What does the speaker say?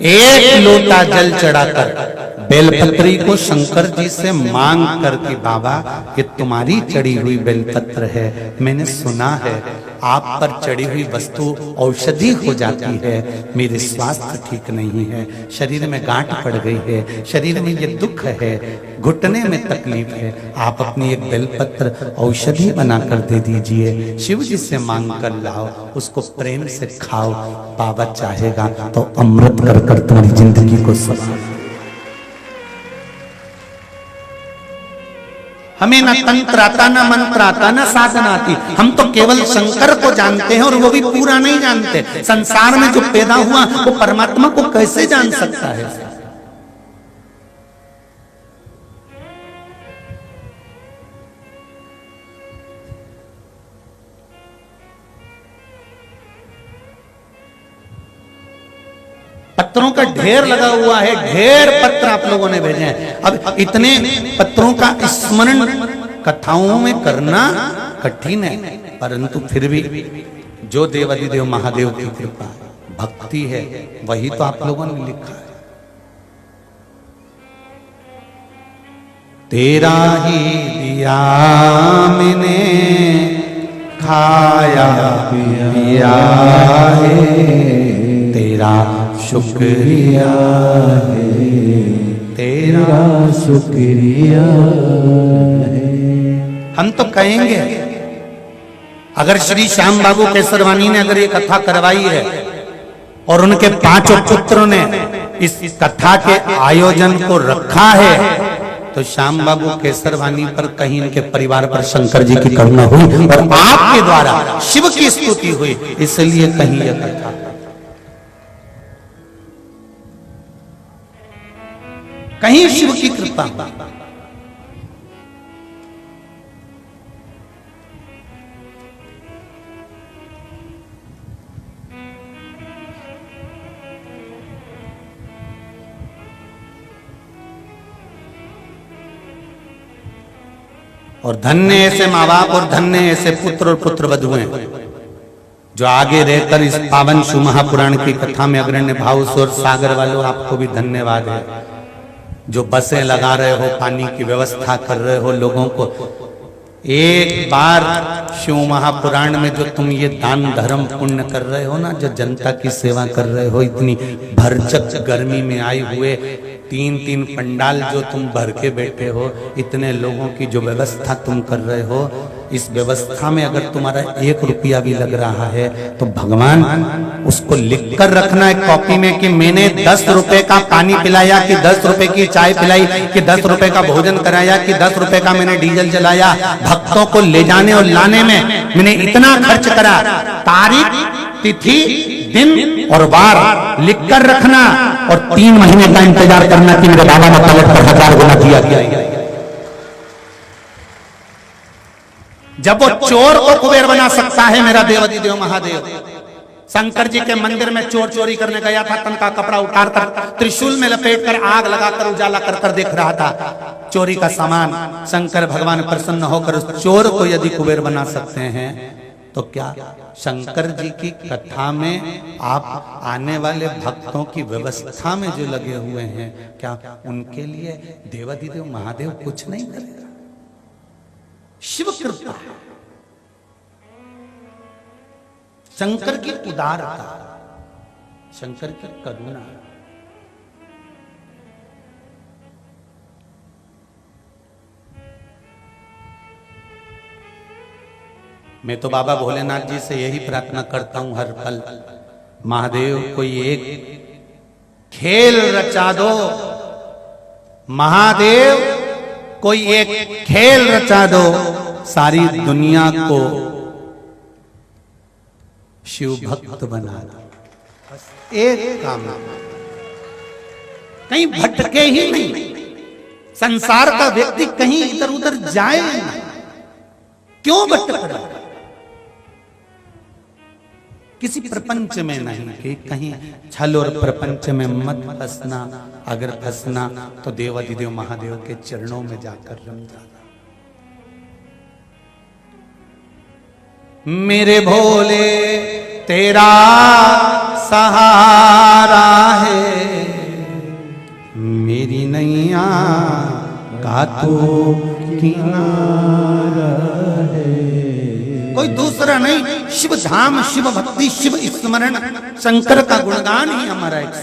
एक लोटा जल चढ़ाकर बेलपत्री को शंकर जी से मांग कर कि बाबा ये तुम्हारी चढ़ी हुई बेलपत्र है, मैंने सुना है आप पर चढ़ी हुई वस्तु औषधि हो जाती है, मेरे स्वास्थ्य ठीक नहीं है, शरीर में गांठ पड़ गई है, शरीर में ये दुख है, घुटने में तकलीफ है, आप अपनी एक बेलपत्र औषधि बनाकर दे दीजिए, शिव जी से मांग कर लाओ, उसको प्रेम से खाओ, बाबा चाहेगा तो अमृत कर कर तुम्हारी जिंदगी को संभाल। हमें ना तंत्र आता, ना मंत्र आता, ना साधना आती, हम तो केवल शंकर को जानते हैं और वो भी पूरा नहीं जानते। संसार में जो पैदा हुआ वो परमात्मा को कैसे जान सकता है? पत्रों का ढेर लगा हुआ है, ढेर पत्र आप लोगों ने भेजे हैं। अब इतने पत्रों का स्मरण कथाओं में करना कठिन है, परंतु फिर भी जो देवाधिदेव महादेव की कृपा भक्ति है वही तो आप लोगों ने लिखा है। तेरा ही दिया मैंने खाया पिया है, तेरा शुक्रिया है, तेरा शुक्रिया है। हम तो कहेंगे अगर श्री श्याम बाबू केसरवानी ने अगर ये कथा करवाई है और उनके पांचों पुत्रों ने इस कथा के आयोजन को रखा है, तो श्याम बाबू केसरवानी पर कहीं इनके परिवार पर शंकर जी की करुणा हुई और आपके द्वारा शिव की स्तुति हुई, इसलिए कहीं यह कथा कहीं शिव की कृपा। और धन्य ऐसे माँ बाप और धन्य ऐसे पुत्र और पुत्र वधुएं जो आगे रहकर इस पावन शिव महापुराण की कथा में अग्रण्य भाव से, और सागर वालों आपको भी धन्यवाद है जो बसें लगा रहे हो, पानी की व्यवस्था कर रहे हो लोगों को। एक बार शिव महापुराण में जो तुम ये दान धर्म पुण्य कर रहे हो ना, जो जनता की सेवा कर रहे हो, इतनी भरचक गर्मी में आए हुए 3-3 पंडाल जो तुम भर के बैठे हो, इतने लोगों की जो व्यवस्था तुम कर रहे हो, इस व्यवस्था में अगर तुम्हारा 1 रुपया भी लग रहा है तो भगवान उसको लिख कर रखना है कॉपी में कि मैंने 10 रुपए का पानी पिलाया, कि 10 रुपए की चाय पिलाई, कि 10 रुपए का भोजन कराया, कि 10 रुपए का मैंने डीजल जलाया, भक्तों को ले जाने और लाने में मैंने इतना खर्च करा। तारीख, तिथि, दिन और वार लिख कर रखना और 3 महीने का इंतजार करना कि मेरे बाबा ने पलट कर 1000 गुना दिया गया। जब वो चोर को कुबेर बना सकता है मेरा देवाधिदेव महादेव। शंकर जी के मंदिर में चोर चोरी करने गया था, तन का कपड़ा उतारकर त्रिशूल में लपेटकर आग लगाकर उजाला कर देख रहा था चोरी का सामान। शंकर भगवान प्रसन्न होकर उस चोर को यदि कुबेर बना सकते हैं तो क्या शंकर जी की कथा में आप आने वाले भक्तों की व्यवस्था में जो लगे हुए हैं, क्या उनके लिए देवाधिदेव महादेव कुछ नहीं करेगा? शिव कृपा, शंकर की उदारता, शंकर की करुणा। मैं तो बाबा भोलेनाथ जी से यही प्रार्थना करता हूं हर पल, महादेव कोई एक खेल रचा दो, महादेव कोई एक खेल रचा दो, सारी दुनिया को शिव भक्त बना दो। बस एक काम, कहीं भटके ही नहीं, संसार का व्यक्ति कहीं इधर उधर जाए नहीं। क्यों भटक रहा है? किसी प्रपंच में नहीं, कि कहीं छल और प्रपंच में मत फंसना। अगर फंसना तो देवाधिदेव महादेव के चरणों में जाकर रम जाना। मेरे भोले तेरा सहारा है, दुनिया का तो किनारा है। कोई दूसरा नहीं, शिव धाम, शिव भक्ति, शिव स्मरण, शंकर का गुणगान ही हमारा एक